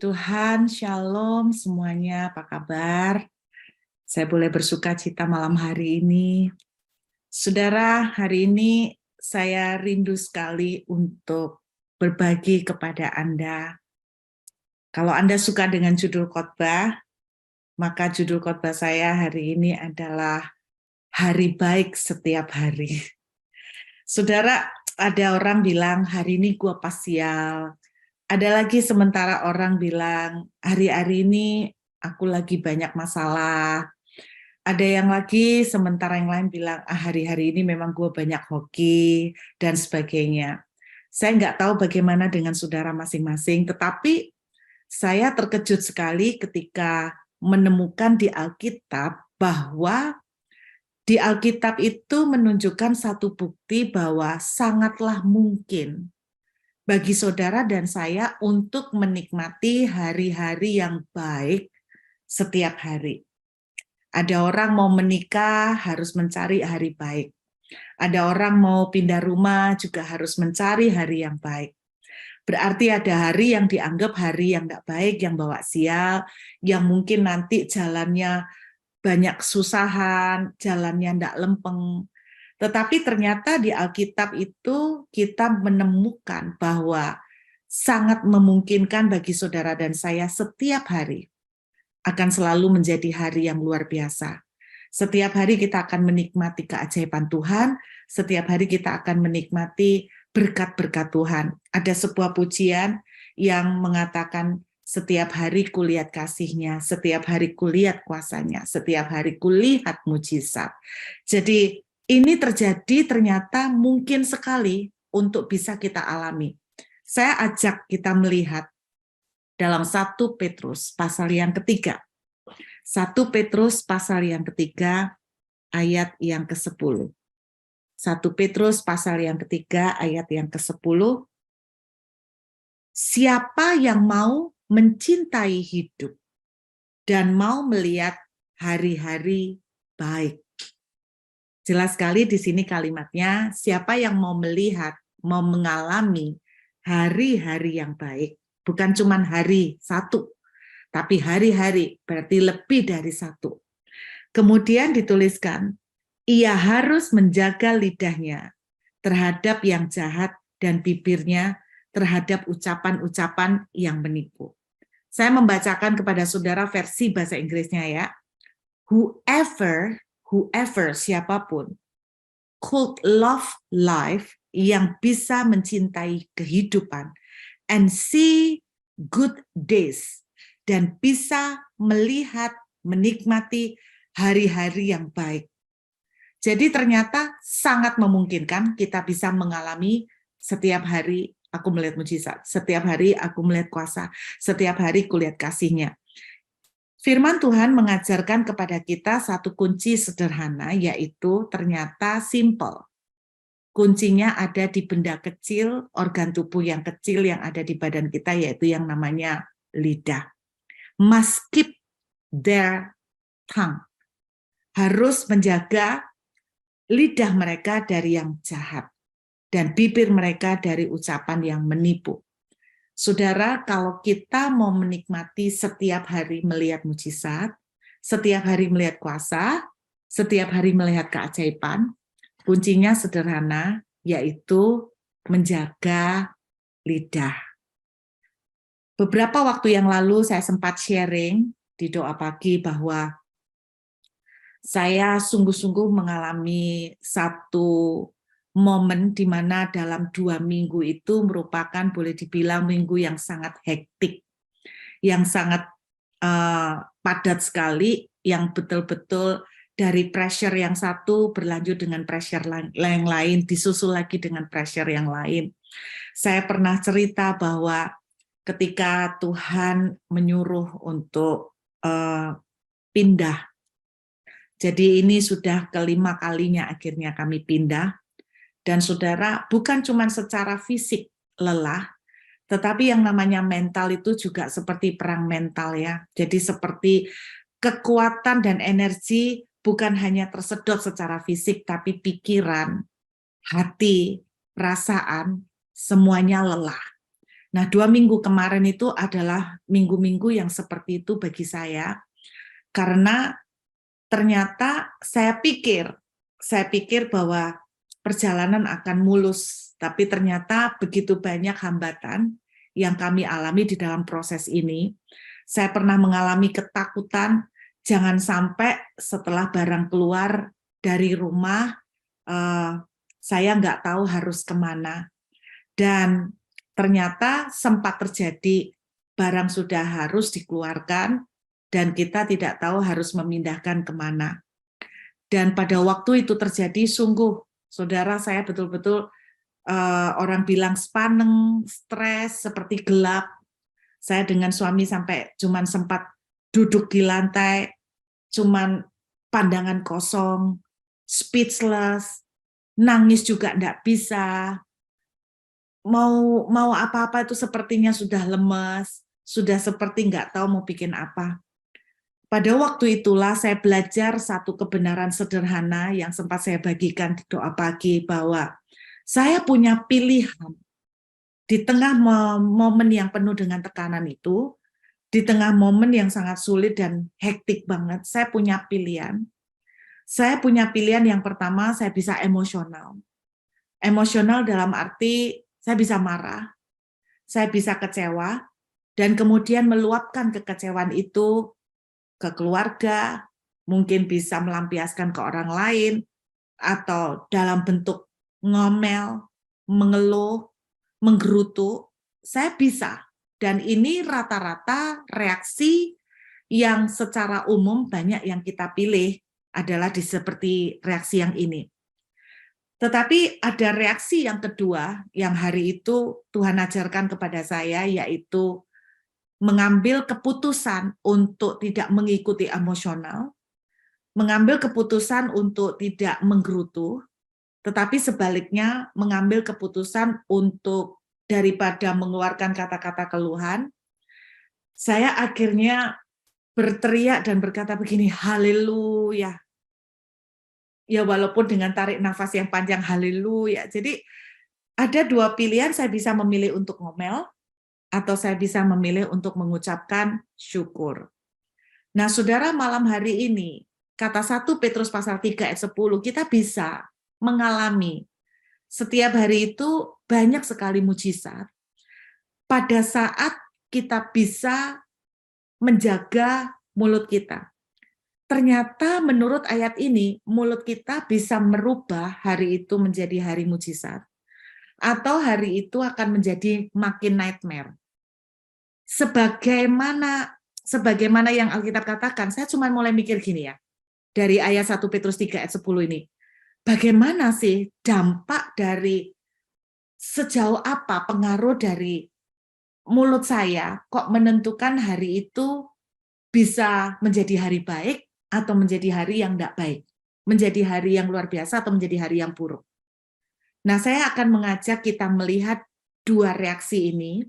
Tuhan, Shalom semuanya, apa kabar? Saya boleh bersuka cita malam hari ini. Saudara, hari ini saya rindu sekali untuk berbagi kepada Anda. Kalau Anda suka dengan judul khotbah, maka judul khotbah saya hari ini adalah Hari Baik Setiap Hari. Saudara, ada orang bilang hari ini gua pas sial. Ada lagi sementara orang bilang, hari-hari ini aku lagi banyak masalah. Ada yang lagi sementara yang lain bilang, hari-hari ini memang gue banyak hoki, dan sebagainya. Saya nggak tahu bagaimana dengan saudara masing-masing, tetapi saya terkejut sekali ketika menemukan di Alkitab bahwa di Alkitab itu menunjukkan satu bukti bahwa sangatlah mungkin bagi saudara dan saya untuk menikmati hari-hari yang baik setiap hari. Ada orang mau menikah harus mencari hari baik. Ada orang mau pindah rumah juga harus mencari hari yang baik. Berarti ada hari yang dianggap hari yang tidak baik, yang bawa sial, yang mungkin nanti jalannya banyak kesusahan, jalannya tidak lempeng. Tetapi ternyata di Alkitab itu kita menemukan bahwa sangat memungkinkan bagi saudara dan saya setiap hari akan selalu menjadi hari yang luar biasa. Setiap hari kita akan menikmati keajaiban Tuhan, setiap hari kita akan menikmati berkat-berkat Tuhan. Ada sebuah pujian yang mengatakan, setiap hari kulihat kasih-Nya, setiap hari kulihat kuasa-Nya, setiap hari kulihat mujizat. Jadi ini terjadi ternyata mungkin sekali untuk bisa kita alami. Saya ajak kita melihat dalam 1 Petrus pasal yang ketiga. 1 Petrus pasal yang ketiga ayat yang ke-10. 1 Petrus pasal yang ketiga ayat yang ke-10. Siapa yang mau mencintai hidup dan mau melihat hari-hari baik. Jelas sekali di sini kalimatnya, siapa yang mau melihat, mau mengalami hari-hari yang baik, bukan cuma hari satu, tapi hari-hari, berarti lebih dari satu. Kemudian dituliskan, ia harus menjaga lidahnya terhadap yang jahat dan bibirnya terhadap ucapan-ucapan yang menipu. Saya membacakan kepada saudara versi bahasa Inggrisnya ya. Whoever, siapapun, could love life, yang bisa mencintai kehidupan, and see good days, dan bisa melihat, menikmati hari-hari yang baik. Jadi ternyata sangat memungkinkan kita bisa mengalami setiap hari aku melihat mujizat, setiap hari aku melihat kuasa, setiap hari kulihat kasih-Nya. Firman Tuhan mengajarkan kepada kita satu kunci sederhana, yaitu ternyata simple. Kuncinya ada di benda kecil, organ tubuh yang kecil yang ada di badan kita, yaitu yang namanya lidah. Must keep their tongue. Harus menjaga lidah mereka dari yang jahat dan bibir mereka dari ucapan yang menipu. Saudara, kalau kita mau menikmati setiap hari melihat mujizat, setiap hari melihat kuasa, setiap hari melihat keajaiban, kuncinya sederhana, yaitu menjaga lidah. Beberapa waktu yang lalu saya sempat sharing di doa pagi bahwa saya sungguh-sungguh mengalami satu momen di mana dalam 2 minggu itu merupakan boleh dibilang minggu yang sangat hektik, yang sangat padat sekali, yang betul-betul dari pressure yang satu berlanjut dengan pressure yang lain, disusul lagi dengan pressure yang lain. Saya pernah cerita bahwa ketika Tuhan menyuruh untuk pindah, jadi ini sudah kelima kalinya akhirnya kami pindah. Dan saudara, bukan cuma secara fisik lelah, tetapi yang namanya mental itu juga seperti perang mental ya. Jadi seperti kekuatan dan energi bukan hanya tersedot secara fisik, tapi pikiran, hati, perasaan, semuanya lelah. Nah, 2 minggu kemarin itu adalah minggu-minggu yang seperti itu bagi saya, karena ternyata saya pikir bahwa perjalanan akan mulus, tapi ternyata begitu banyak hambatan yang kami alami di dalam proses ini. Saya pernah mengalami ketakutan, jangan sampai setelah barang keluar dari rumah, saya nggak tahu harus kemana. Dan ternyata sempat terjadi barang sudah harus dikeluarkan, dan kita tidak tahu harus memindahkan kemana. Dan pada waktu itu terjadi, sungguh, saudara, saya betul-betul orang bilang sepaneng, stres, seperti gelap. Saya dengan suami sampai cuman sempat duduk di lantai, cuman pandangan kosong, speechless, nangis juga enggak bisa, mau apa-apa itu sepertinya sudah lemes, sudah seperti nggak tahu mau bikin apa. Pada waktu itulah saya belajar satu kebenaran sederhana yang sempat saya bagikan di doa pagi, bahwa saya punya pilihan di tengah momen yang penuh dengan tekanan itu, di tengah momen yang sangat sulit dan hektik banget, saya punya pilihan. Saya punya pilihan yang pertama, saya bisa emosional. Emosional dalam arti saya bisa marah, saya bisa kecewa, dan kemudian meluapkan kekecewaan itu ke keluarga, mungkin bisa melampiaskan ke orang lain, atau dalam bentuk ngomel, mengeluh, menggerutu, saya bisa. Dan ini rata-rata reaksi yang secara umum banyak yang kita pilih adalah seperti reaksi yang ini. Tetapi ada reaksi yang kedua yang hari itu Tuhan ajarkan kepada saya, yaitu mengambil keputusan untuk tidak mengikuti emosional, mengambil keputusan untuk tidak menggerutu, tetapi sebaliknya mengambil keputusan untuk daripada mengeluarkan kata-kata keluhan, saya akhirnya berteriak dan berkata begini, haleluya. Ya walaupun dengan tarik nafas yang panjang, haleluya. Jadi ada dua pilihan, saya bisa memilih untuk ngomel, atau saya bisa memilih untuk mengucapkan syukur. Nah, saudara, malam hari ini, kata 1 Petrus pasal 3 ayat 10, kita bisa mengalami setiap hari itu banyak sekali mujizat pada saat kita bisa menjaga mulut kita. Ternyata menurut ayat ini, mulut kita bisa merubah hari itu menjadi hari mujizat, atau hari itu akan menjadi makin nightmare. Sebagaimana yang Alkitab katakan, saya cuma mulai mikir gini ya, dari ayat 1 Petrus 3 ayat 10 ini, bagaimana sih dampak dari sejauh apa pengaruh dari mulut saya kok menentukan hari itu bisa menjadi hari baik atau menjadi hari yang tidak baik, menjadi hari yang luar biasa atau menjadi hari yang buruk. Nah, saya akan mengajak kita melihat dua reaksi ini.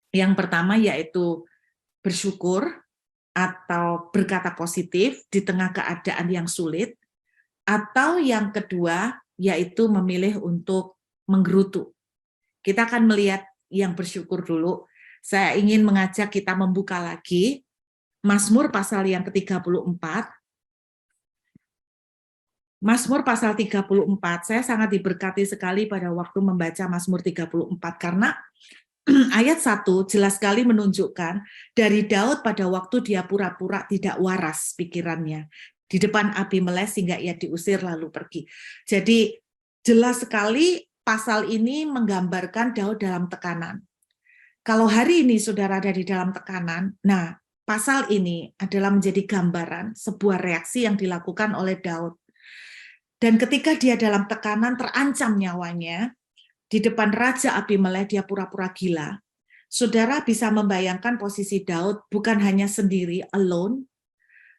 Yang pertama yaitu bersyukur atau berkata positif di tengah keadaan yang sulit, atau yang kedua yaitu memilih untuk menggerutu. Kita akan melihat yang bersyukur dulu. Saya ingin mengajak kita membuka lagi Mazmur pasal yang ke-34. Mazmur pasal 34, saya sangat diberkati sekali pada waktu membaca Mazmur 34, karena ayat 1 jelas sekali menunjukkan dari Daud pada waktu dia pura-pura tidak waras pikirannya di depan Abimelek sehingga ia diusir lalu pergi. Jadi jelas sekali pasal ini menggambarkan Daud dalam tekanan. Kalau hari ini saudara ada di dalam tekanan, nah pasal ini adalah menjadi gambaran sebuah reaksi yang dilakukan oleh Daud. Dan ketika dia dalam tekanan, terancam nyawanya, di depan Raja Abimelek dia pura-pura gila. Saudara bisa membayangkan posisi Daud bukan hanya sendiri, alone,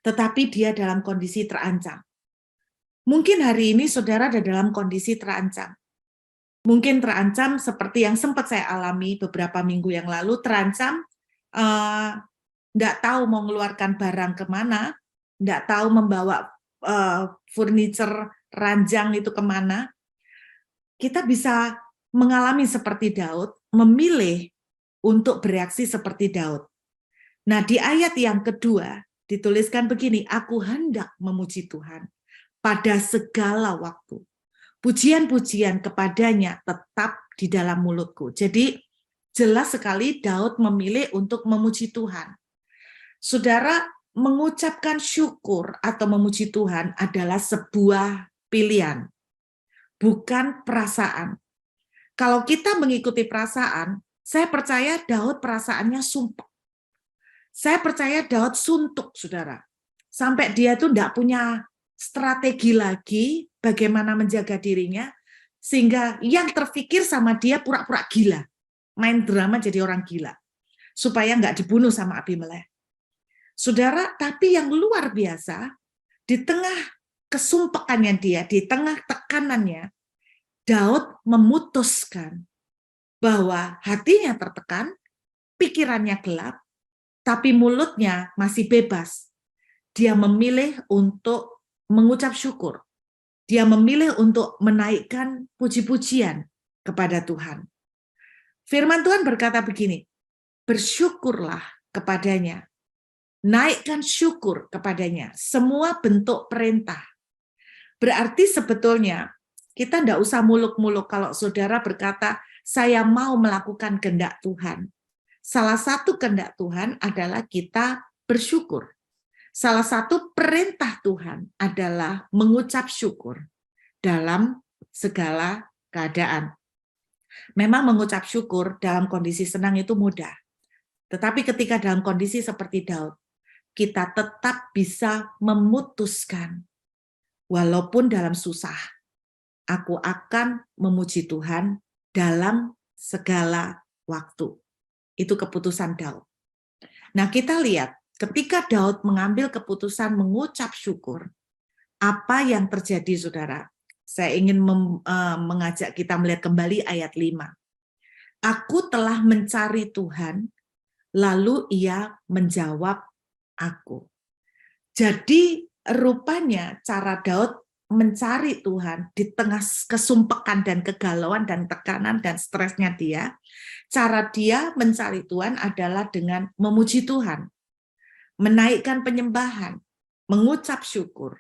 tetapi dia dalam kondisi terancam. Mungkin hari ini saudara ada dalam kondisi terancam. Mungkin terancam seperti yang sempat saya alami beberapa minggu yang lalu, terancam nggak tahu mau mengeluarkan barang kemana, nggak tahu membawa furniture ranjang itu kemana. Kita bisa mengalami seperti Daud, memilih untuk bereaksi seperti Daud. Nah, di ayat yang kedua dituliskan begini, aku hendak memuji Tuhan pada segala waktu. Pujian-pujian kepadanya tetap di dalam mulutku. Jadi jelas sekali Daud memilih untuk memuji Tuhan. Saudara, mengucapkan syukur atau memuji Tuhan adalah sebuah pilihan, bukan perasaan. Kalau kita mengikuti perasaan, saya percaya Daud perasaannya sumpah. Saya percaya Daud suntuk, saudara. Sampai dia tuh tidak punya strategi lagi bagaimana menjaga dirinya, sehingga yang terfikir sama dia pura-pura gila. Main drama jadi orang gila. Supaya nggak dibunuh sama Abimelekh. Saudara, tapi yang luar biasa, di tengah kesumpakannya dia, di tengah tekanannya, Daud memutuskan bahwa hatinya tertekan, pikirannya gelap, tapi mulutnya masih bebas. Dia memilih untuk mengucap syukur. Dia memilih untuk menaikkan puji-pujian kepada Tuhan. Firman Tuhan berkata begini, bersyukurlah kepadanya, naikkan syukur kepadanya, semua bentuk perintah. Berarti sebetulnya kita tidak usah muluk-muluk kalau saudara berkata, saya mau melakukan kehendak Tuhan. Salah satu kehendak Tuhan adalah kita bersyukur. Salah satu perintah Tuhan adalah mengucap syukur dalam segala keadaan. Memang mengucap syukur dalam kondisi senang itu mudah. Tetapi ketika dalam kondisi seperti Daud, kita tetap bisa memutuskan, walaupun dalam susah, aku akan memuji Tuhan dalam segala waktu. Itu keputusan Daud. Nah, kita lihat, ketika Daud mengambil keputusan mengucap syukur, apa yang terjadi, saudara? Saya ingin mengajak kita melihat kembali ayat 5. Aku telah mencari Tuhan, lalu ia menjawab aku. Jadi rupanya cara Daud mencari Tuhan di tengah kesumpakan dan kegalauan dan tekanan dan stresnya dia, cara dia mencari Tuhan adalah dengan memuji Tuhan, menaikkan penyembahan, mengucap syukur.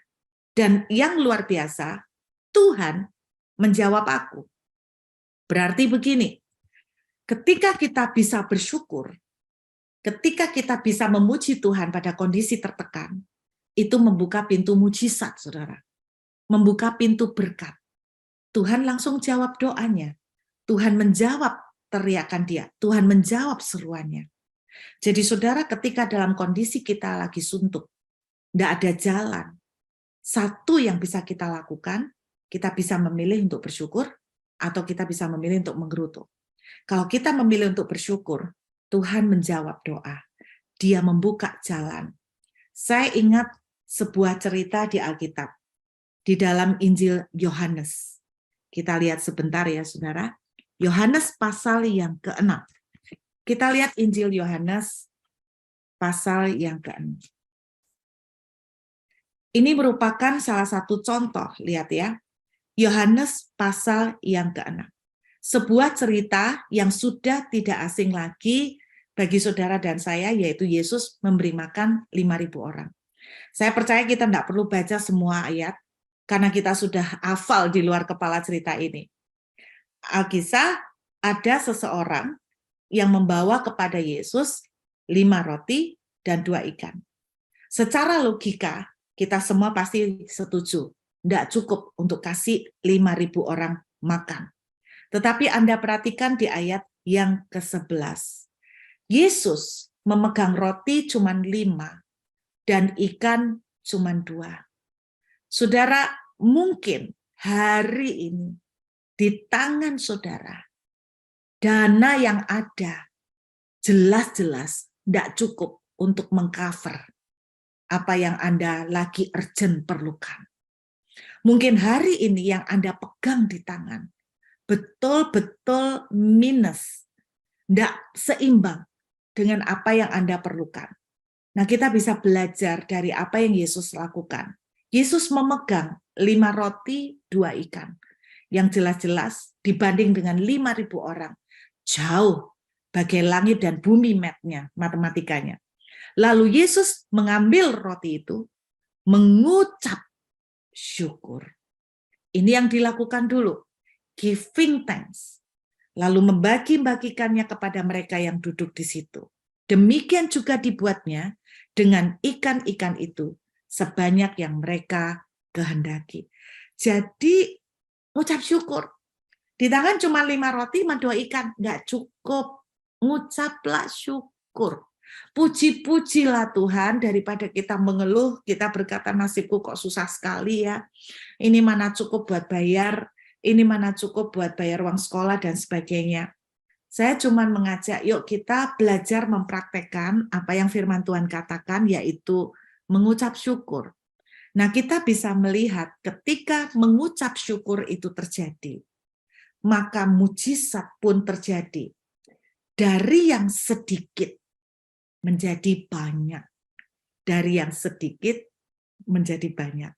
Dan yang luar biasa, Tuhan menjawab aku. Berarti begini, ketika kita bisa bersyukur, ketika kita bisa memuji Tuhan pada kondisi tertekan, itu membuka pintu mujizat, saudara. Membuka pintu berkat. Tuhan langsung jawab doanya. Tuhan menjawab teriakan dia. Tuhan menjawab seruannya. Jadi saudara, ketika dalam kondisi kita lagi suntuk, tidak ada jalan, satu yang bisa kita lakukan, kita bisa memilih untuk bersyukur, atau kita bisa memilih untuk menggerutu. Kalau kita memilih untuk bersyukur, Tuhan menjawab doa. Dia membuka jalan. Saya ingat sebuah cerita di Alkitab, di dalam Injil Yohanes. Kita lihat sebentar ya, saudara. Yohanes pasal yang ke-6. Kita lihat Injil Yohanes pasal yang ke-6. Ini merupakan salah satu contoh, lihat ya. Yohanes pasal yang ke-6. Sebuah cerita yang sudah tidak asing lagi bagi saudara dan saya, yaitu Yesus memberi makan 5.000 orang. Saya percaya kita tidak perlu baca semua ayat, karena kita sudah hafal di luar kepala cerita ini. Alkisah, ada seseorang yang membawa kepada Yesus 5 roti dan 2 ikan. Secara logika, kita semua pasti setuju, tidak cukup untuk kasih 5.000 orang makan. Tetapi Anda perhatikan di ayat yang ke-11. Yesus memegang roti cuma 5 dan ikan cuma 2. Saudara, mungkin hari ini di tangan saudara, dana yang ada jelas-jelas tidak cukup untuk mengcover apa yang Anda lagi urgent perlukan. Mungkin hari ini yang Anda pegang di tangan betul-betul minus, tidak seimbang dengan apa yang Anda perlukan. Nah, kita bisa belajar dari apa yang Yesus lakukan. Yesus memegang 5 roti, 2 ikan. Yang jelas-jelas dibanding dengan 5.000 orang, jauh bagai langit dan bumi matematikanya. Lalu Yesus mengambil roti itu, mengucap syukur. Ini yang dilakukan dulu, giving thanks. Lalu membagi-bagikannya kepada mereka yang duduk di situ. Demikian juga dibuatnya dengan ikan-ikan itu sebanyak yang mereka kehendaki. Jadi ucap syukur. Di tangan cuma 5 roti sama 2 ikan, nggak cukup. Ngucaplah syukur. Puji-pujilah Tuhan daripada kita mengeluh, kita berkata nasibku kok susah sekali ya. Ini mana cukup buat bayar, ini mana cukup buat bayar uang sekolah dan sebagainya. Saya cuma mengajak, yuk kita belajar mempraktekkan apa yang firman Tuhan katakan, yaitu mengucap syukur. Nah, kita bisa melihat ketika mengucap syukur itu terjadi, maka mujizat pun terjadi. Dari yang sedikit menjadi banyak. Dari yang sedikit menjadi banyak.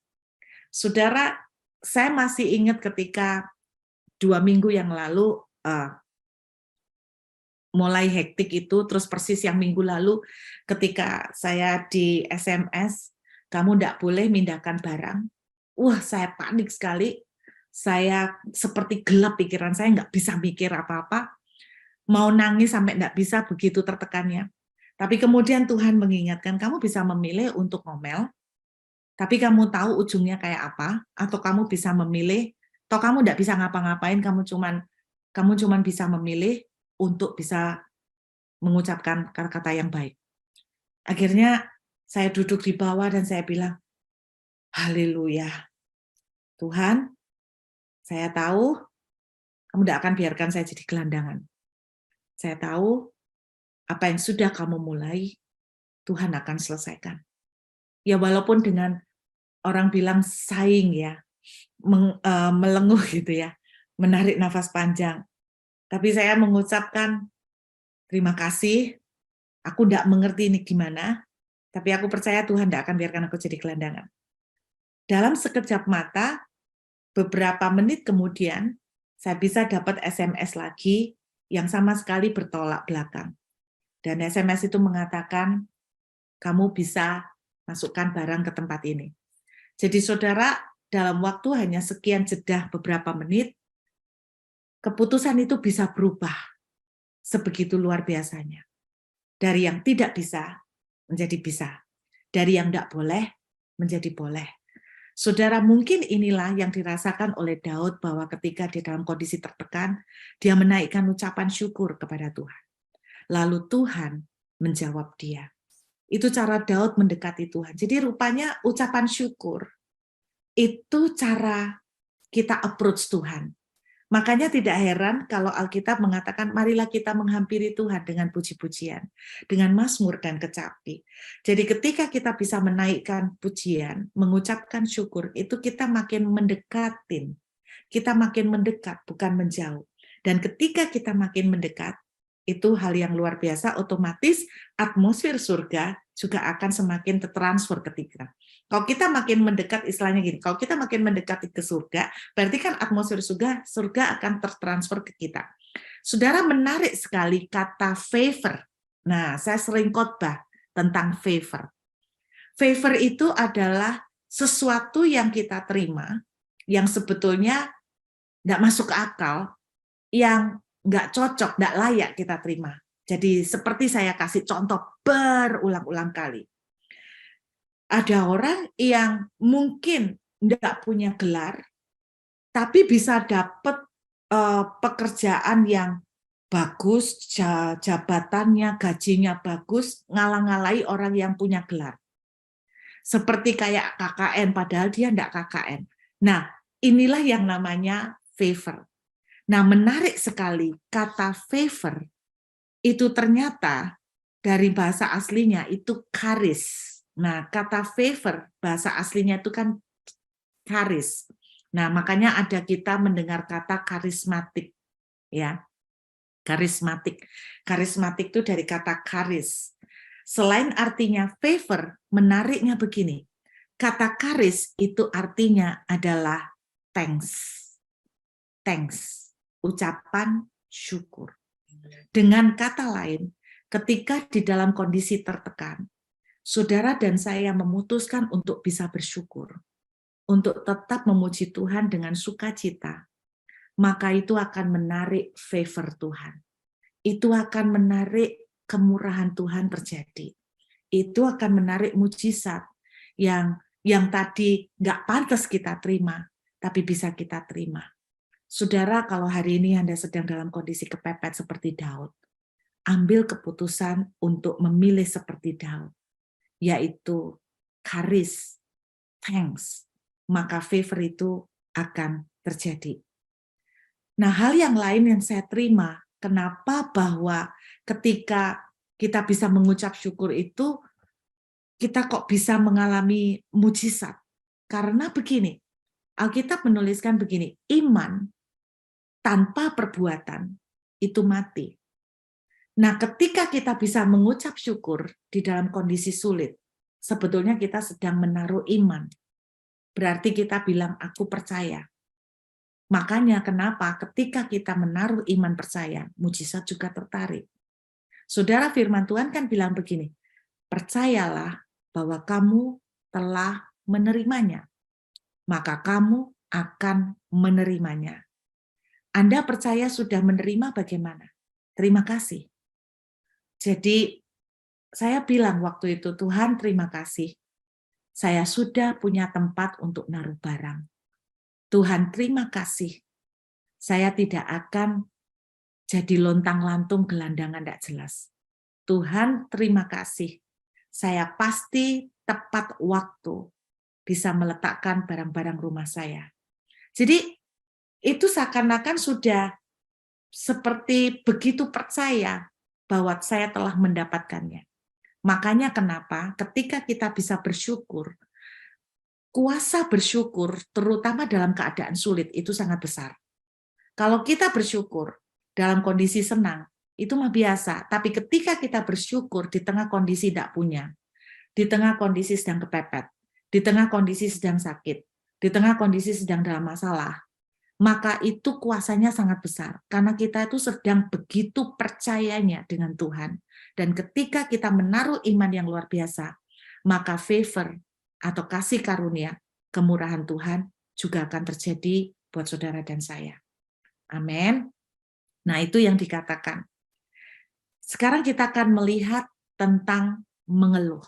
Saudara, saya masih ingat ketika 2 minggu yang lalu, mulai hektik itu, terus persis yang minggu lalu ketika saya di SMS, kamu tidak boleh mindahkan barang. Wah, saya panik sekali. Saya seperti gelap pikiran saya, nggak bisa mikir apa-apa. Mau nangis sampai nggak bisa, begitu tertekannya. Tapi kemudian Tuhan mengingatkan, kamu bisa memilih untuk ngomel, tapi kamu tahu ujungnya kayak apa, atau kamu bisa memilih, atau kamu nggak bisa ngapa-ngapain, kamu cuman bisa memilih untuk bisa mengucapkan kata-kata yang baik. Akhirnya saya duduk di bawah dan saya bilang, haleluya, Tuhan, saya tahu kamu tidak akan biarkan saya jadi gelandangan. Saya tahu apa yang sudah kamu mulai, Tuhan akan selesaikan. Ya walaupun dengan orang bilang sighing ya, melenguh gitu ya, menarik nafas panjang. Tapi saya mengucapkan terima kasih, aku tidak mengerti ini gimana, tapi aku percaya Tuhan tidak akan biarkan aku jadi gelandangan. Dalam sekejap mata, beberapa menit kemudian, saya bisa dapat SMS lagi yang sama sekali bertolak belakang. Dan SMS itu mengatakan, kamu bisa masukkan barang ke tempat ini. Jadi saudara, dalam waktu hanya sekian jeda beberapa menit, keputusan itu bisa berubah sebegitu luar biasanya. Dari yang tidak bisa menjadi bisa. Dari yang tidak boleh menjadi boleh. Saudara, mungkin inilah yang dirasakan oleh Daud bahwa ketika di dalam kondisi tertekan, dia menaikkan ucapan syukur kepada Tuhan. Lalu Tuhan menjawab dia. Itu cara Daud mendekati Tuhan. Jadi rupanya ucapan syukur itu cara kita approach Tuhan. Makanya tidak heran kalau Alkitab mengatakan marilah kita menghampiri Tuhan dengan puji-pujian, dengan mazmur dan kecapi. Jadi ketika kita bisa menaikkan pujian, mengucapkan syukur, itu kita makin mendekatin. Kita makin mendekat, bukan menjauh. Dan ketika kita makin mendekat, itu hal yang luar biasa, otomatis atmosfer surga juga akan semakin tertransfer ketika. Kalau kita makin mendekat, istilahnya gini, kalau kita makin mendekati ke surga, berarti kan atmosfer surga akan tertransfer ke kita. Saudara, menarik sekali kata favor. Nah, saya sering khotbah tentang favor. Favor itu adalah sesuatu yang kita terima, yang sebetulnya nggak masuk akal, yang nggak cocok, nggak layak kita terima. Jadi seperti saya kasih contoh berulang-ulang kali. Ada orang yang mungkin nggak punya gelar, tapi bisa dapat pekerjaan yang bagus, jabatannya, gajinya bagus, ngalang-ngalai orang yang punya gelar. Seperti kayak KKN, padahal dia nggak KKN. Nah, inilah yang namanya favor. Nah, menarik sekali kata favor itu ternyata dari bahasa aslinya itu charis. Nah, kata favor bahasa aslinya itu kan charis. Nah, makanya ada kita mendengar kata karismatik, ya. Karismatik. Karismatik itu dari kata charis. Selain artinya favor, menariknya begini. Kata charis itu artinya adalah thanks. Thanks. Ucapan syukur. Dengan kata lain, ketika di dalam kondisi tertekan, saudara dan saya memutuskan untuk bisa bersyukur, untuk tetap memuji Tuhan dengan sukacita, maka itu akan menarik favor Tuhan. Itu akan menarik kemurahan Tuhan terjadi. Itu akan menarik mujizat yang tadi nggak pantas kita terima, tapi bisa kita terima. Saudara, kalau hari ini Anda sedang dalam kondisi kepepet seperti Daud, ambil keputusan untuk memilih seperti Daud, yaitu charis, thanks, maka favor itu akan terjadi. Nah, hal yang lain yang saya terima, kenapa bahwa ketika kita bisa mengucap syukur itu, kita kok bisa mengalami mujizat. Karena begini, Alkitab menuliskan begini, iman tanpa perbuatan itu mati. Nah, ketika kita bisa mengucap syukur di dalam kondisi sulit, sebetulnya kita sedang menaruh iman. Berarti kita bilang, aku percaya. Makanya kenapa ketika kita menaruh iman percaya, mujizat juga tertarik. Saudara, firman Tuhan kan bilang begini, percayalah bahwa kamu telah menerimanya, maka kamu akan menerimanya. Anda percaya sudah menerima bagaimana? Terima kasih. Jadi, saya bilang waktu itu, Tuhan terima kasih. Saya sudah punya tempat untuk naruh barang. Tuhan terima kasih. Saya tidak akan jadi lontang-lantung gelandangan tidak jelas. Tuhan terima kasih. Saya pasti tepat waktu bisa meletakkan barang-barang rumah saya. Jadi itu seakan-akan sudah seperti begitu percaya bahwa saya telah mendapatkannya. Makanya kenapa ketika kita bisa bersyukur, kuasa bersyukur terutama dalam keadaan sulit itu sangat besar. Kalau kita bersyukur dalam kondisi senang, itu mah biasa. Tapi ketika kita bersyukur di tengah kondisi tidak punya, di tengah kondisi sedang kepepet, di tengah kondisi sedang sakit, di tengah kondisi sedang dalam masalah, maka itu kuasanya sangat besar. Karena kita itu sedang begitu percayanya dengan Tuhan. Dan ketika kita menaruh iman yang luar biasa, maka favor atau kasih karunia, kemurahan Tuhan juga akan terjadi buat saudara dan saya. Amin. Nah, itu yang dikatakan. Sekarang kita akan melihat tentang mengeluh.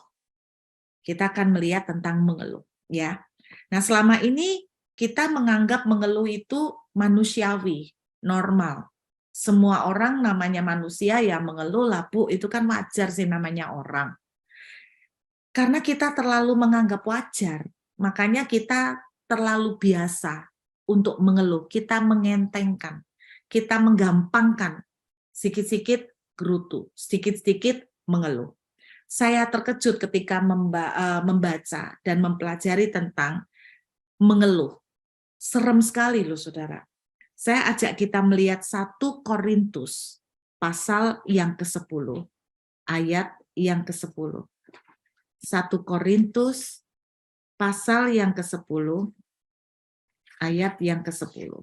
Kita akan melihat tentang mengeluh, ya. Nah, selama ini kita menganggap mengeluh itu manusiawi, normal. Semua orang namanya manusia ya mengeluh lah, Bu, itu kan wajar sih namanya orang. Karena kita terlalu menganggap wajar, makanya kita terlalu biasa untuk mengeluh, kita mengentengkan, kita menggampangkan, sedikit-sedikit gerutu, sedikit-sedikit mengeluh. Saya terkejut ketika membaca dan mempelajari tentang mengeluh. Serem sekali loh saudara. Saya ajak kita melihat 1 Korintus pasal yang ke-10, ayat yang ke-10. 1 Korintus pasal yang ke-10, ayat yang ke-10.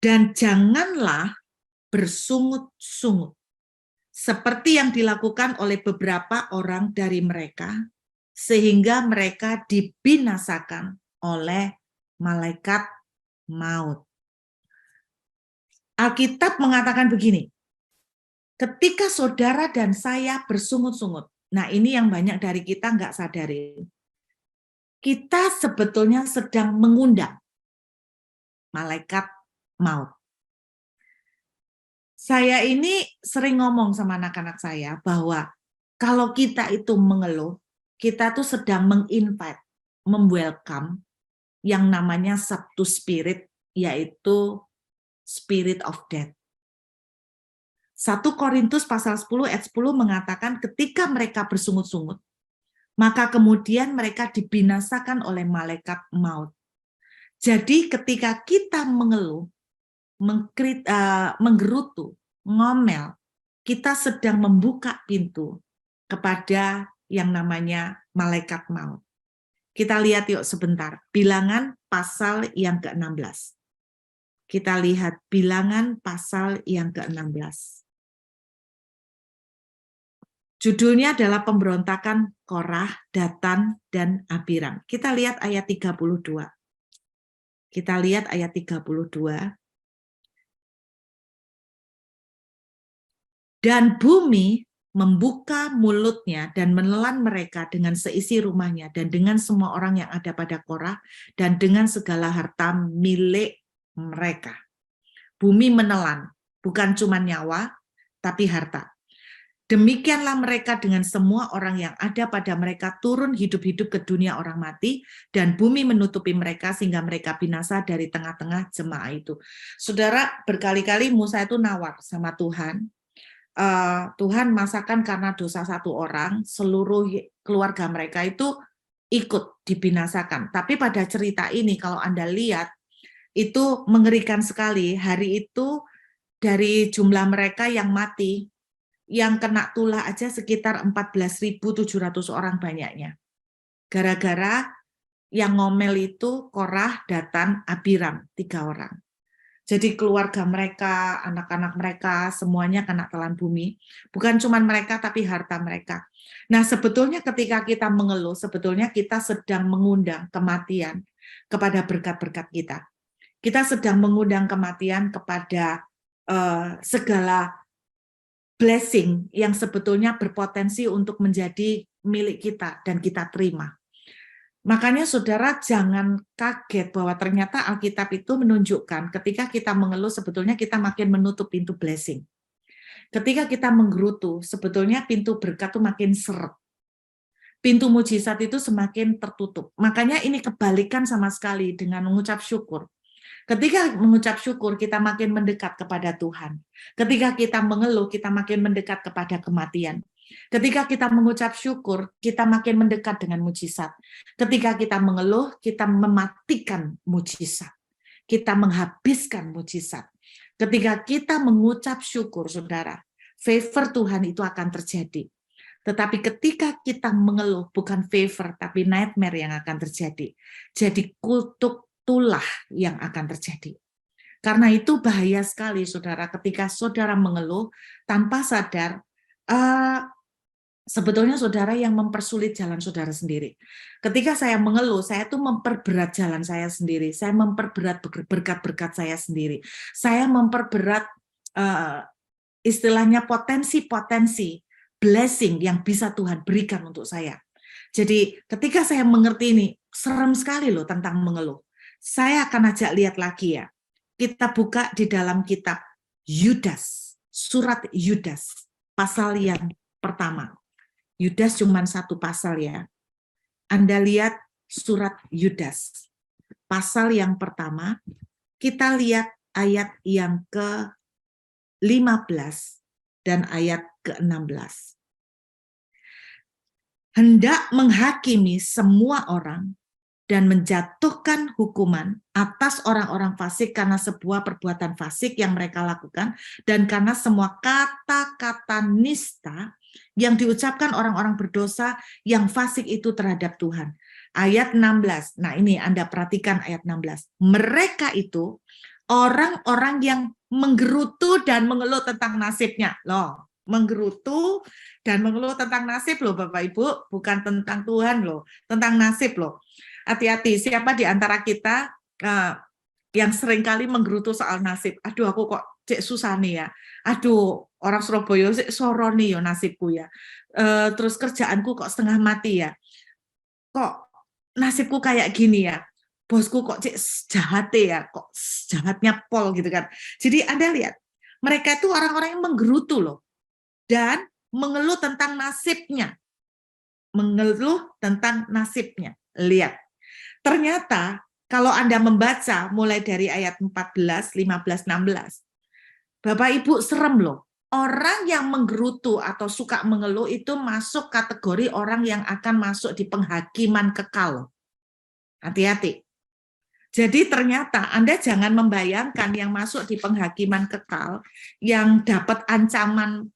Dan janganlah bersungut-sungut, seperti yang dilakukan oleh beberapa orang dari mereka, sehingga mereka dibinasakan oleh malaikat maut. Alkitab mengatakan begini, ketika saudara dan saya bersungut-sungut, nah ini yang banyak dari kita nggak sadari, kita sebetulnya sedang mengundang malaikat maut. Saya ini sering ngomong sama anak-anak saya bahwa kalau kita itu mengeluh, kita tuh sedang menginvite, welcome yang namanya Sabtu Spirit, yaitu Spirit of Death. 1 Korintus pasal 10 ayat 10 mengatakan ketika mereka bersungut-sungut, maka kemudian mereka dibinasakan oleh malaikat maut. Jadi ketika kita mengeluh, menggerutu, ngomel, kita sedang membuka pintu kepada yang namanya malaikat maut. Kita lihat yuk sebentar, Bilangan pasal yang ke-16. Kita lihat Bilangan pasal yang ke-16. Judulnya adalah pemberontakan Korah, Datan, dan Abiram. Kita lihat ayat 32. Kita lihat ayat 32. Dan bumi membuka mulutnya dan menelan mereka dengan seisi rumahnya dan dengan semua orang yang ada pada Korah dan dengan segala harta milik mereka. Bumi menelan, bukan cuma nyawa, tapi harta. Demikianlah mereka dengan semua orang yang ada pada mereka turun hidup-hidup ke dunia orang mati, dan bumi menutupi mereka sehingga mereka binasa dari tengah-tengah jemaah itu. Saudara, berkali-kali Musa itu nawar sama Tuhan. Tuhan masakan karena dosa satu orang, seluruh keluarga mereka itu ikut dibinasakan. Tapi pada cerita ini, kalau Anda lihat, itu mengerikan sekali. Hari itu dari jumlah mereka yang mati, yang kena tulah aja sekitar 14.700 orang banyaknya. Gara-gara yang ngomel itu Korah, Datan, Abiram, 3 orang. Jadi keluarga mereka, anak-anak mereka, semuanya kena telan bumi. Bukan cuma mereka, tapi harta mereka. Nah, sebetulnya ketika kita mengeluh, sebetulnya kita sedang mengundang kematian kepada berkat-berkat kita. Kita sedang mengundang kematian kepada segala blessing yang sebetulnya berpotensi untuk menjadi milik kita dan kita terima. Makanya saudara jangan kaget bahwa ternyata Alkitab itu menunjukkan ketika kita mengeluh sebetulnya kita makin menutup pintu blessing. Ketika kita menggerutu sebetulnya pintu berkat itu makin seret. Pintu mujizat itu semakin tertutup. Makanya ini kebalikan sama sekali dengan mengucap syukur. Ketika mengucap syukur, kita makin mendekat kepada Tuhan. Ketika kita mengeluh, kita makin mendekat kepada kematian. Ketika kita mengucap syukur, kita makin mendekat dengan mujizat. Ketika kita mengeluh, kita mematikan mujizat. Kita menghabiskan mujizat. Ketika kita mengucap syukur, saudara, favor Tuhan itu akan terjadi. Tetapi ketika kita mengeluh, bukan favor, tapi nightmare yang akan terjadi. Jadi kutuk itulah yang akan terjadi. Karena itu bahaya sekali, saudara, ketika saudara mengeluh tanpa sadar, sebetulnya saudara yang mempersulit jalan saudara sendiri. Ketika saya mengeluh, saya tuh memperberat jalan saya sendiri, saya memperberat berkat-berkat saya sendiri, saya memperberat istilahnya potensi-potensi blessing yang bisa Tuhan berikan untuk saya. Jadi ketika saya mengerti ini, serem sekali loh tentang mengeluh. Saya akan ajak lihat lagi ya. Kita buka di dalam kitab Yudas, surat Yudas, pasal yang pertama. Yudas cuma 1 pasal ya. Anda lihat surat Yudas, pasal yang pertama, kita lihat ayat yang ke-15 dan ayat ke-16. Hendak menghakimi semua orang dan menjatuhkan hukuman atas orang-orang fasik karena sebuah perbuatan fasik yang mereka lakukan dan karena semua kata-kata nista yang diucapkan orang-orang berdosa yang fasik itu terhadap Tuhan. Ayat 16, nah ini Anda perhatikan ayat 16. Mereka itu orang-orang yang menggerutu dan mengeluh tentang nasibnya. Loh, menggerutu dan mengeluh tentang nasib loh Bapak Ibu, bukan tentang Tuhan loh, tentang nasib loh. Hati-hati, siapa di antara kita yang seringkali menggerutu soal nasib? Aduh, aku kok cek susah nih ya. Aduh, orang Surabaya cek soro nih ya nasibku ya. Terus kerjaanku kok setengah mati ya. Kok nasibku kayak gini ya. Bosku kok cek jahat ya, kok jahatnya pol gitu kan. Jadi Anda lihat, mereka itu orang-orang yang menggerutu loh. Dan mengeluh tentang nasibnya. Mengeluh tentang nasibnya. Lihat. Ternyata kalau Anda membaca mulai dari ayat 14, 15, 16, Bapak Ibu serem loh. Orang yang menggerutu atau suka mengeluh itu masuk kategori orang yang akan masuk di penghakiman kekal. Hati-hati. Jadi ternyata Anda jangan membayangkan yang masuk di penghakiman kekal, yang dapat ancaman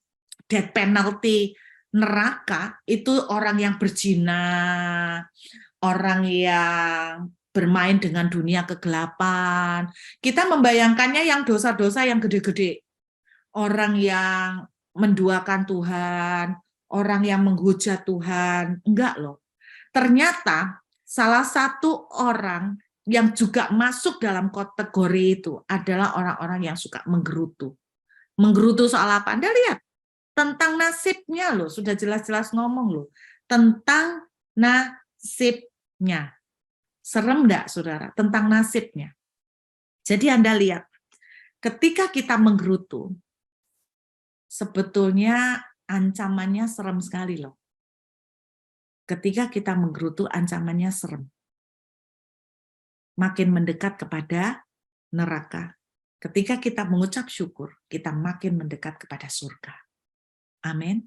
death penalty neraka, itu orang yang berzina, orang yang bermain dengan dunia kegelapan. Kita membayangkannya yang dosa-dosa yang gede-gede. Orang yang menduakan Tuhan, orang yang menghujat Tuhan. Enggak loh. Ternyata salah satu orang yang juga masuk dalam kategori itu adalah orang-orang yang suka menggerutu. Menggerutu soal apa? Anda lihat, tentang nasibnya loh, sudah jelas-jelas ngomong loh. Tentang nasibnya. Serem enggak, saudara? Tentang nasibnya. Jadi Anda lihat, ketika kita menggerutu, sebetulnya ancamannya serem sekali loh. Ketika kita menggerutu, ancamannya serem. Makin mendekat kepada neraka. Ketika kita mengucap syukur, kita makin mendekat kepada surga. Amin.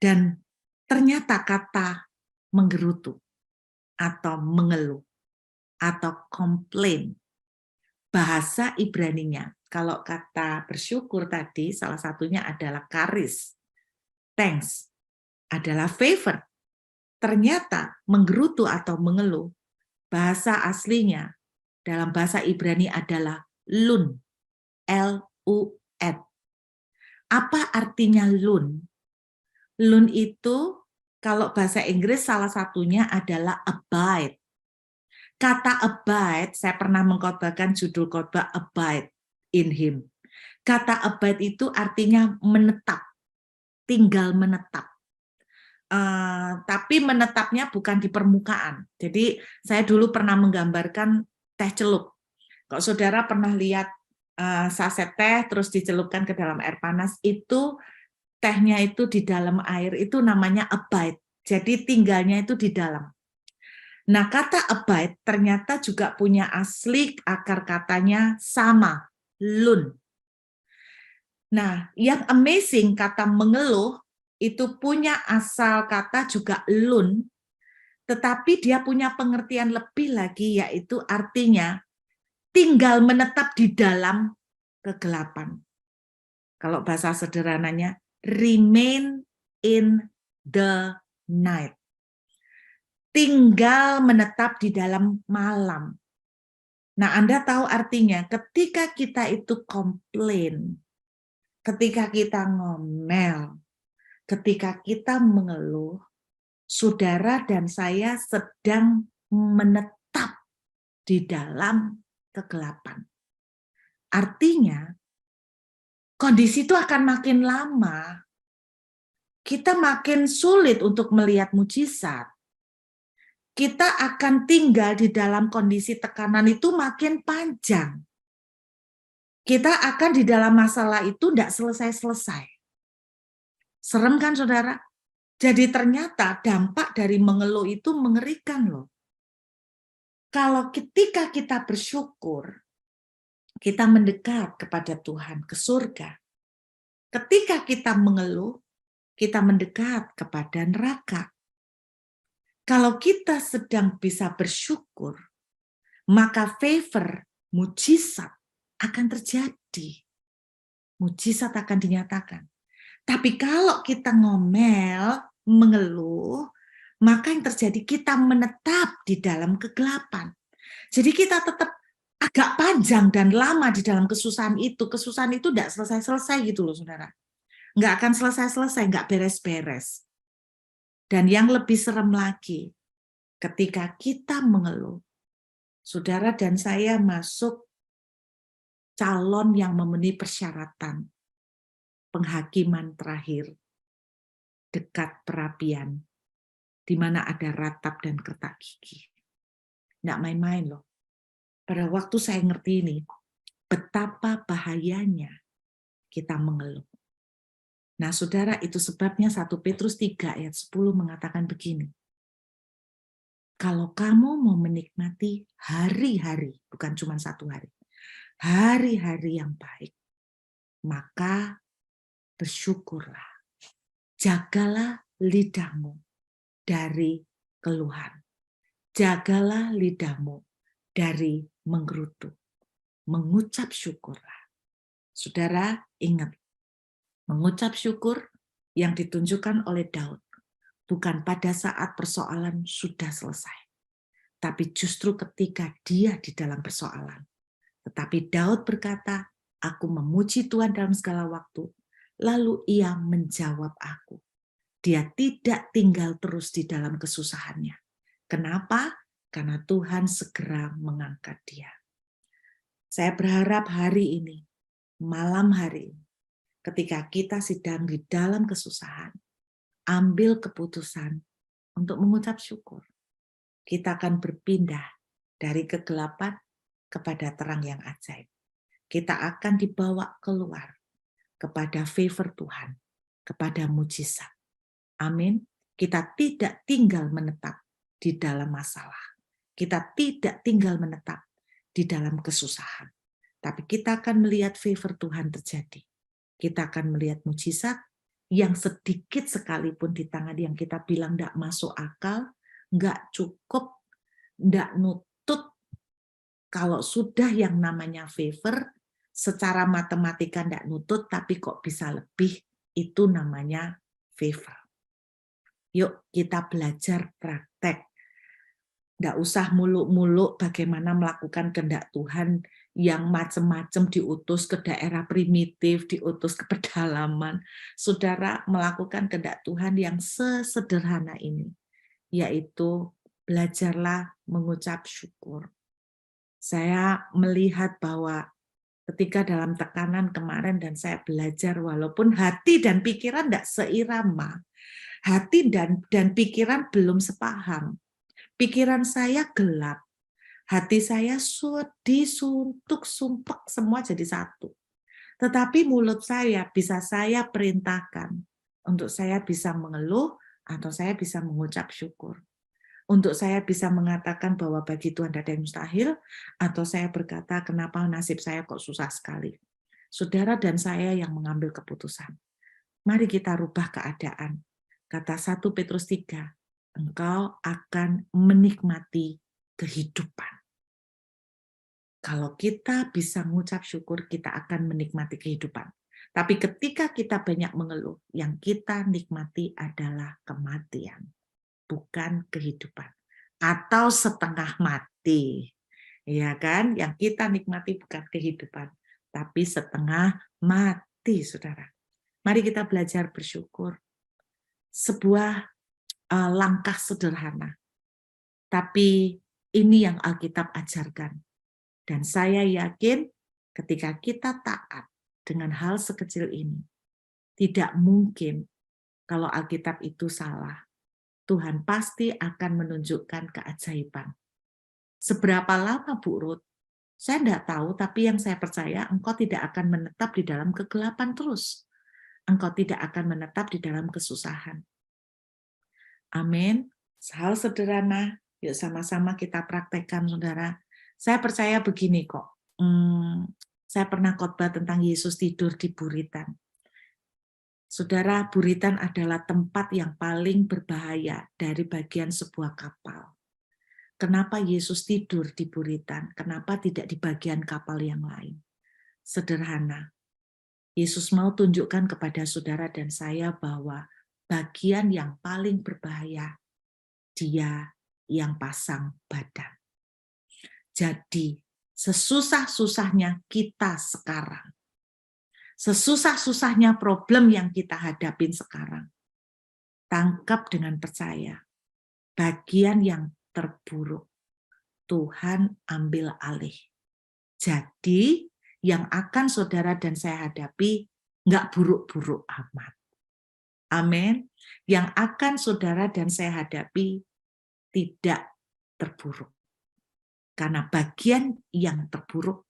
Dan ternyata kata menggerutu, atau mengeluh, atau komplain, bahasa Ibraninya, kalau kata bersyukur tadi, salah satunya adalah karis, thanks, adalah favor. Ternyata menggerutu atau mengeluh, bahasa aslinya dalam bahasa Ibrani adalah lun, L-U-N. Apa artinya lun? Lun itu kalau bahasa Inggris salah satunya adalah abide. Kata abide, saya pernah mengkhotbahkan judul khotbah abide in him. Kata abide itu artinya menetap, tinggal menetap. Tapi menetapnya bukan di permukaan. Jadi saya dulu pernah menggambarkan teh celup. Kalau saudara pernah lihat saset teh terus dicelupkan ke dalam air panas, itu tehnya itu di dalam air, itu namanya abide. Jadi tinggalnya itu di dalam. Nah, kata abide ternyata juga punya asli akar katanya sama, lun. Nah, yang amazing kata mengeluh itu punya asal kata juga lun, tetapi dia punya pengertian lebih lagi, yaitu artinya tinggal menetap di dalam kegelapan. Kalau bahasa sederhananya, remain in the night. Tinggal menetap di dalam malam. Nah, Anda tahu artinya ketika kita itu komplain, ketika kita ngomel, ketika kita mengeluh, saudara dan saya sedang menetap di dalam kegelapan. Artinya, kondisi itu akan makin lama, kita makin sulit untuk melihat mujizat. Kita akan tinggal di dalam kondisi tekanan itu makin panjang. Kita akan di dalam masalah itu tidak selesai-selesai. Serem kan, saudara? Jadi ternyata dampak dari mengeluh itu mengerikan loh. Kalau ketika kita bersyukur, kita mendekat kepada Tuhan, ke surga. Ketika kita mengeluh, kita mendekat kepada neraka. Kalau kita sedang bisa bersyukur, maka favor, mujizat akan terjadi. Mujizat akan dinyatakan. Tapi kalau kita ngomel, mengeluh, maka yang terjadi kita menetap di dalam kegelapan. Jadi kita tetap agak panjang dan lama di dalam kesusahan itu. Kesusahan itu tidak selesai-selesai gitu loh, saudara. Nggak akan selesai-selesai, nggak beres-beres. Dan yang lebih serem lagi, ketika kita mengeluh, saudara dan saya masuk calon yang memenuhi persyaratan penghakiman terakhir, dekat perapian, di mana ada ratap dan kertak gigi. Nggak main-main loh. Pada waktu saya ngerti ini, betapa bahayanya kita mengeluh. Nah, saudara, itu sebabnya 1 Petrus 3 ayat 10 mengatakan begini. Kalau kamu mau menikmati hari-hari, bukan cuma 1 hari, hari-hari yang baik, maka bersyukurlah. Jagalah lidahmu dari keluhan. Jagalah lidahmu dari menggerutu. Mengucap syukurlah. Saudara, ingat, mengucap syukur yang ditunjukkan oleh Daud bukan pada saat persoalan sudah selesai. tapi justru ketika dia di dalam persoalan. Tetapi Daud berkata, aku memuji Tuhan dalam segala waktu, lalu ia menjawab aku. Dia tidak tinggal terus di dalam kesusahannya. Kenapa? Karena Tuhan segera mengangkat dia. Saya berharap hari ini, malam hari ini, ketika kita sedang di dalam kesusahan, ambil keputusan untuk mengucap syukur. Kita akan berpindah dari kegelapan kepada terang yang ajaib. Kita akan dibawa keluar kepada favor Tuhan, kepada mujizat. Amin. Kita tidak tinggal menetap di dalam masalah. Kita tidak tinggal menetap di dalam kesusahan. Tapi kita akan melihat favor Tuhan terjadi. Kita akan melihat mujizat yang sedikit sekalipun di tangan yang kita bilang tidak masuk akal, nggak cukup, nggak nutut. Kalau sudah yang namanya favor, secara matematika nggak nutut, tapi kok bisa lebih, itu namanya favor. Yuk kita belajar praktek. Nggak usah muluk-muluk bagaimana melakukan kehendak Tuhan yang macam-macam, diutus ke daerah primitif, diutus ke pedalaman. Saudara melakukan kehendak Tuhan yang sesederhana ini, yaitu belajarlah mengucap syukur. Saya melihat bahwa ketika dalam tekanan kemarin dan saya belajar, walaupun hati dan pikiran tidak seirama, hati dan pikiran belum sepaham. Pikiran saya gelap, hati saya disuntuk, sumpek, semua jadi satu. Tetapi mulut saya bisa saya perintahkan untuk saya bisa mengeluh atau saya bisa mengucap syukur. Untuk saya bisa mengatakan bahwa bagi Tuhan tidak ada yang mustahil, atau saya berkata kenapa nasib saya kok susah sekali. Saudara dan saya yang mengambil keputusan. Mari kita rubah keadaan. Kata 1 Petrus 3, engkau akan menikmati kehidupan. Kalau kita bisa mengucap syukur, kita akan menikmati kehidupan. Tapi ketika kita banyak mengeluh, yang kita nikmati adalah kematian, bukan kehidupan. Atau setengah mati. Ya kan? Yang kita nikmati bukan kehidupan, tapi setengah mati, Saudara. Mari kita belajar bersyukur. Sebuah langkah sederhana. Tapi ini yang Alkitab ajarkan. Dan saya yakin ketika kita taat dengan hal sekecil ini, tidak mungkin kalau Alkitab itu salah. Tuhan pasti akan menunjukkan keajaiban. Seberapa lama, Bu Ruth? Saya tidak tahu, tapi yang saya percaya engkau tidak akan menetap di dalam kegelapan terus. Engkau tidak akan menetap di dalam kesusahan. Amin. Hal sederhana, yuk sama-sama kita praktekkan, saudara. Saya percaya begini kok. Saya pernah khotbah tentang Yesus tidur di buritan. Saudara, buritan adalah tempat yang paling berbahaya dari bagian sebuah kapal. Kenapa Yesus tidur di buritan? Kenapa tidak di bagian kapal yang lain? Sederhana. Yesus mau tunjukkan kepada saudara dan saya bahwa bagian yang paling berbahaya, dia yang pasang badan. Jadi, sesusah-susahnya kita sekarang, sesusah-susahnya problem yang kita hadapin sekarang, tangkap dengan percaya, bagian yang terburuk, Tuhan ambil alih. Jadi, yang akan saudara dan saya hadapi, nggak buruk-buruk amat. Amin. Yang akan saudara dan saya hadapi, tidak terburuk. Karena bagian yang terburuk,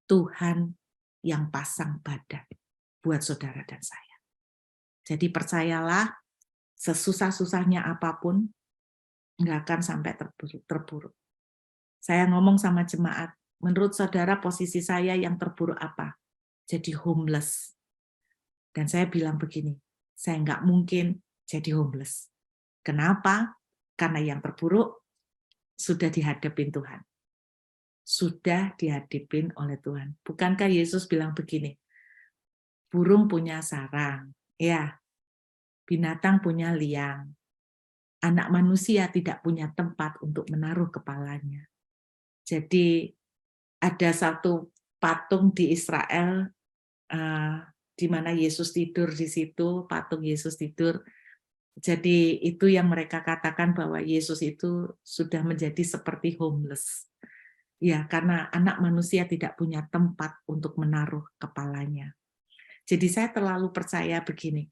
Tuhan yang pasang badan buat saudara dan saya. Jadi percayalah, sesusah-susahnya apapun, nggak akan sampai terburuk. Saya ngomong sama jemaat, menurut saudara posisi saya yang terburuk apa? Jadi homeless. Dan saya bilang begini, saya nggak mungkin jadi homeless. Kenapa? Karena yang terburuk sudah dihadapin Tuhan. Sudah dihadapin oleh Tuhan. Bukankah Yesus bilang begini, burung punya sarang, ya, binatang punya liang, Anak manusia tidak punya tempat untuk menaruh kepalanya. Jadi ada satu patung di Israel di mana Yesus tidur di situ, patung Yesus tidur. Jadi itu yang mereka katakan bahwa Yesus itu sudah menjadi seperti homeless. Ya, karena anak manusia tidak punya tempat untuk menaruh kepalanya. Jadi saya terlalu percaya begini,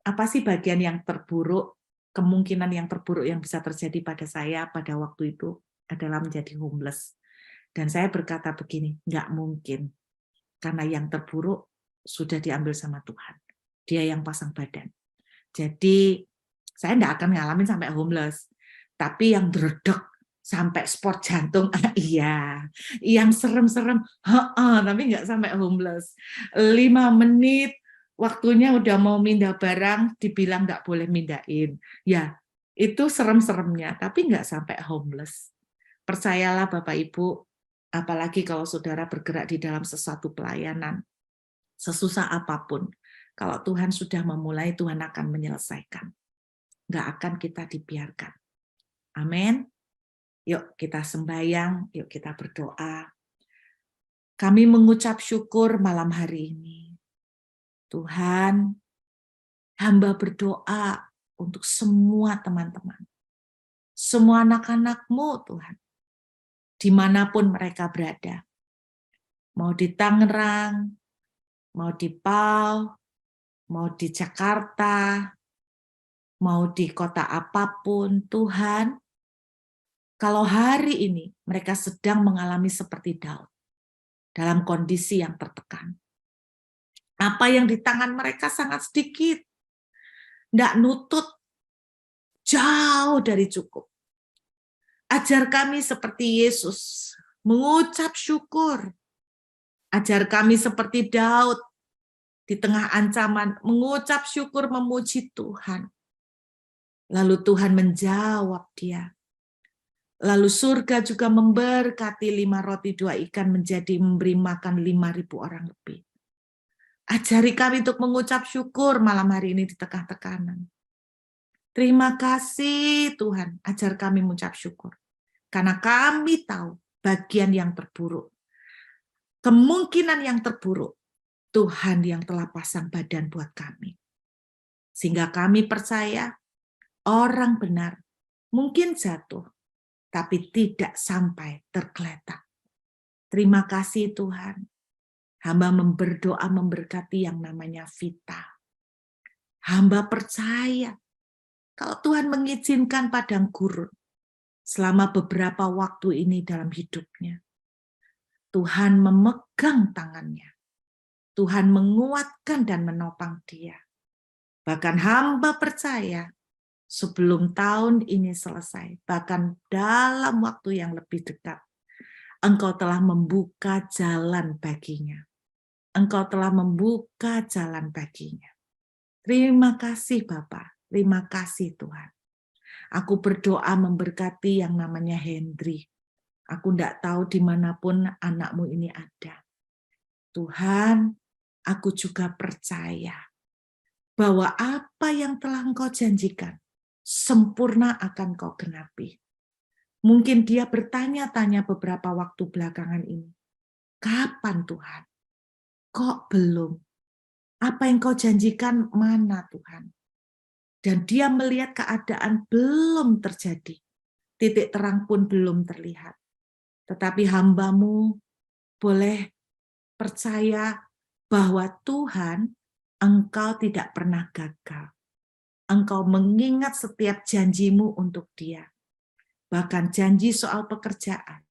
apa sih bagian yang terburuk, kemungkinan yang terburuk yang bisa terjadi pada saya pada waktu itu adalah menjadi homeless. Dan saya berkata begini, nggak mungkin. Karena yang terburuk sudah diambil sama Tuhan. Dia yang pasang badan. Jadi saya nggak akan ngalamin sampai homeless. Tapi yang dredeg sampai sport jantung, iya. Yang serem-serem, tapi nggak sampai homeless. 5 menit waktunya udah mau mindah barang, dibilang nggak boleh mindahin. Ya, itu serem-seremnya, tapi nggak sampai homeless. Percayalah Bapak Ibu, apalagi kalau saudara bergerak di dalam sesuatu pelayanan, sesusah apapun, kalau Tuhan sudah memulai, Tuhan akan menyelesaikan. Nggak akan kita dibiarkan. Amin. Yuk kita sembahyang, yuk kita berdoa. Kami mengucap syukur malam hari ini. Tuhan, hamba berdoa untuk semua teman-teman. Semua anak-anak-Mu Tuhan. Dimanapun mereka berada. Mau di Tangerang, mau di Pau, mau di Jakarta, mau di kota apapun, Tuhan, kalau hari ini mereka sedang mengalami seperti Daud, dalam kondisi yang tertekan. Apa yang di tangan mereka sangat sedikit, tidak nutut, jauh dari cukup. Ajar kami seperti Yesus, mengucap syukur. Ajar kami seperti Daud, di tengah ancaman, mengucap syukur memuji Tuhan. Lalu Tuhan menjawab dia. Lalu surga juga memberkati 5 roti 2 ikan menjadi memberi makan 5.000 orang lebih. Ajari kami untuk mengucap syukur malam hari ini di tengah tekanan. Terima kasih Tuhan, ajar kami mengucap syukur. Karena kami tahu bagian yang terburuk. Kemungkinan yang terburuk, Tuhan yang telah pasang badan buat kami. Sehingga kami percaya orang benar mungkin jatuh, tapi tidak sampai tergeletak. Terima kasih Tuhan. Hamba berdoa memberkati yang namanya Vita. Hamba percaya kalau Tuhan mengizinkan padang gurun selama beberapa waktu ini dalam hidupnya. Tuhan memegang tangannya. Tuhan menguatkan dan menopang dia. Bahkan hamba percaya sebelum tahun ini selesai, bahkan dalam waktu yang lebih dekat, Engkau telah membuka jalan baginya. Engkau telah membuka jalan baginya. Terima kasih Bapa, terima kasih Tuhan. Aku berdoa memberkati yang namanya Hendri. Aku tidak tahu dimanapun anakmu ini ada. Tuhan, aku juga percaya bahwa apa yang telah Engkau janjikan, sempurna akan Kau genapi. Mungkin dia bertanya-tanya beberapa waktu belakangan ini. Kapan Tuhan? Kok belum? Apa yang Kau janjikan mana Tuhan? Dan dia melihat keadaan belum terjadi. Titik terang pun belum terlihat. Tetapi hamba-Mu boleh percaya bahwa Tuhan, Engkau tidak pernah gagal. Engkau mengingat setiap janji-Mu untuk dia. Bahkan janji soal pekerjaan,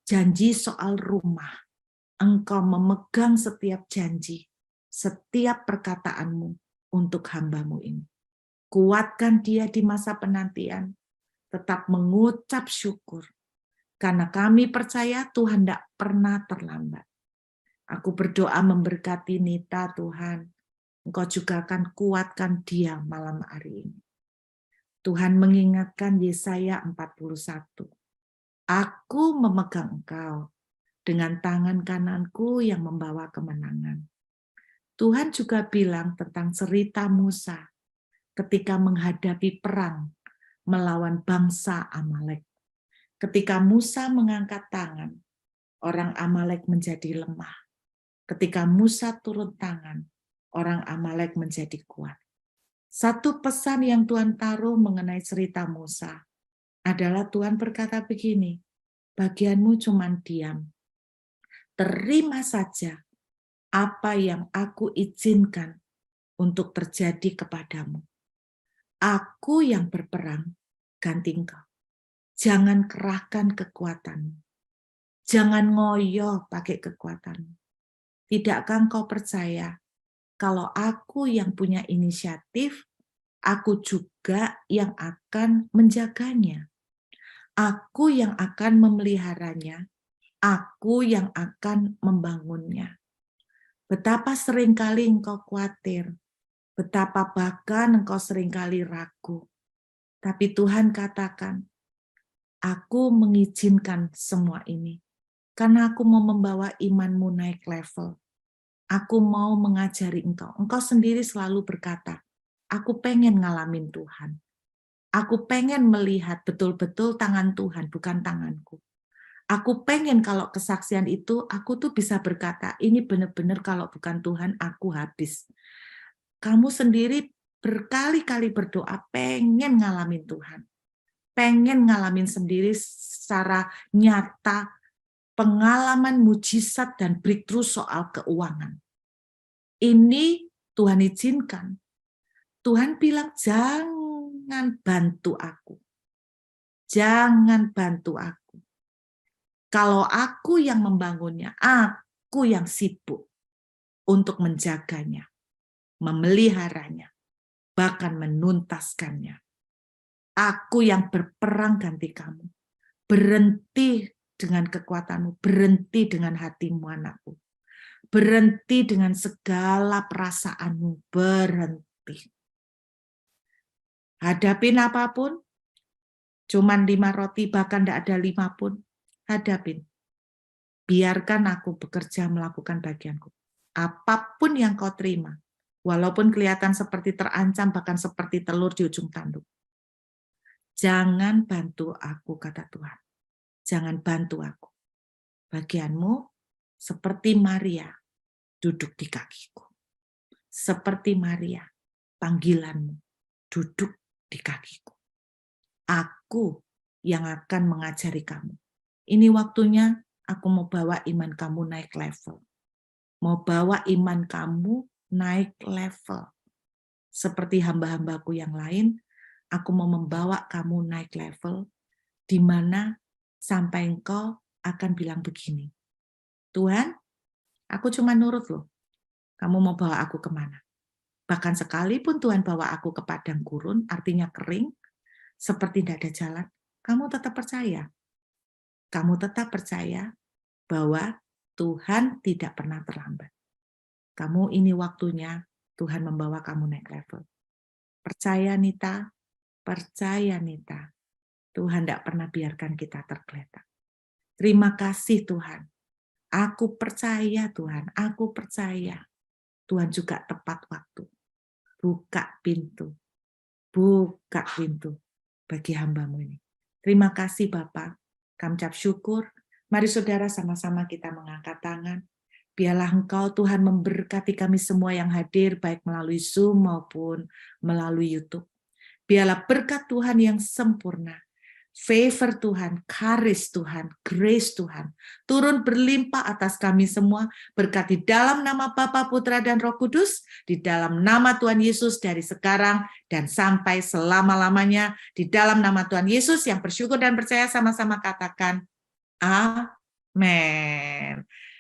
janji soal rumah. Engkau memegang setiap janji, setiap perkataanmu untuk hamba-Mu ini. Kuatkan dia di masa penantian, tetap mengucap syukur. Karena kami percaya Tuhan tidak pernah terlambat. Aku berdoa memberkati Nita Tuhan. Engkau juga akan kuatkan dia malam hari ini. Tuhan mengingatkan Yesaya 41. Aku memegang engkau dengan tangan kananku yang membawa kemenangan. Tuhan juga bilang tentang cerita Musa ketika menghadapi perang melawan bangsa Amalek. Ketika Musa mengangkat tangan, orang Amalek menjadi lemah. Ketika Musa turun tangan, orang Amalek menjadi kuat. Satu pesan yang Tuhan taruh mengenai cerita Musa adalah Tuhan berkata begini, bagianmu cuma diam. Terima saja apa yang aku izinkan untuk terjadi kepadamu. Aku yang berperang, ganti engkau. Jangan kerahkan kekuatanmu. Jangan ngoyo pakai kekuatanmu. Tidakkah engkau percaya kalau aku yang punya inisiatif, aku juga yang akan menjaganya. Aku yang akan memeliharanya. Aku yang akan membangunnya. Betapa seringkali engkau khawatir. Betapa bahkan engkau seringkali ragu. Tapi Tuhan katakan, aku mengizinkan semua ini. Karena aku mau membawa imanmu naik level. Aku mau mengajari engkau. Engkau sendiri selalu berkata, aku pengen ngalamin Tuhan. Aku pengen melihat betul-betul tangan Tuhan, bukan tanganku. Aku pengen kalau kesaksian itu, aku tuh bisa berkata, ini benar-benar kalau bukan Tuhan, aku habis. Kamu sendiri berkali-kali berdoa, pengen ngalamin Tuhan. Pengen ngalamin sendiri secara nyata, pengalaman mujizat dan breakthrough soal keuangan. Ini Tuhan izinkan. Tuhan bilang, jangan bantu aku. Jangan bantu aku. Kalau aku yang membangunnya, aku yang sibuk untuk menjaganya, memeliharanya, bahkan menuntaskannya. Aku yang berperang ganti kamu. Berhenti dengan kekuatanmu, berhenti dengan hatimu anakku. Berhenti dengan segala perasaanmu, berhenti. Hadapin apapun, cuman 5 roti, bahkan tidak ada 5 pun, hadapin. Biarkan aku bekerja melakukan bagianku. Apapun yang kau terima, walaupun kelihatan seperti terancam, bahkan seperti telur di ujung tanduk. Jangan bantu aku, kata Tuhan. Jangan bantu aku. Bagianmu seperti Maria, duduk di kakiku. Seperti Maria, panggilanmu, duduk di kakiku. Aku yang akan mengajari kamu. Ini waktunya aku mau bawa iman kamu naik level. Mau bawa iman kamu naik level. Seperti hamba-hambaku yang lain, aku mau membawa kamu naik level, di mana sampai engkau akan bilang begini, Tuhan, aku cuma nurut loh, kamu mau bawa aku kemana? Bahkan sekalipun Tuhan bawa aku ke padang gurun, artinya kering, seperti tidak ada jalan, kamu tetap percaya. Kamu tetap percaya bahwa Tuhan tidak pernah terlambat. Kamu ini waktunya Tuhan membawa kamu naik level. Percaya Nita, percaya Nita. Tuhan tidak pernah biarkan kita tergeletak. Terima kasih Tuhan. Aku percaya Tuhan, aku percaya. Tuhan juga tepat waktu. Buka pintu bagi hambamu ini. Terima kasih Bapak. Kami ucap syukur. Mari saudara sama-sama kita mengangkat tangan. Biarlah Engkau Tuhan memberkati kami semua yang hadir, baik melalui Zoom maupun melalui YouTube. Biarlah berkat Tuhan yang sempurna, favor Tuhan, karis Tuhan, grace Tuhan, turun berlimpah atas kami semua, berkat di dalam nama Bapa, Putra, dan Roh Kudus, di dalam nama Tuhan Yesus dari sekarang dan sampai selama-lamanya, di dalam nama Tuhan Yesus yang bersyukur dan percaya sama-sama katakan, Amin.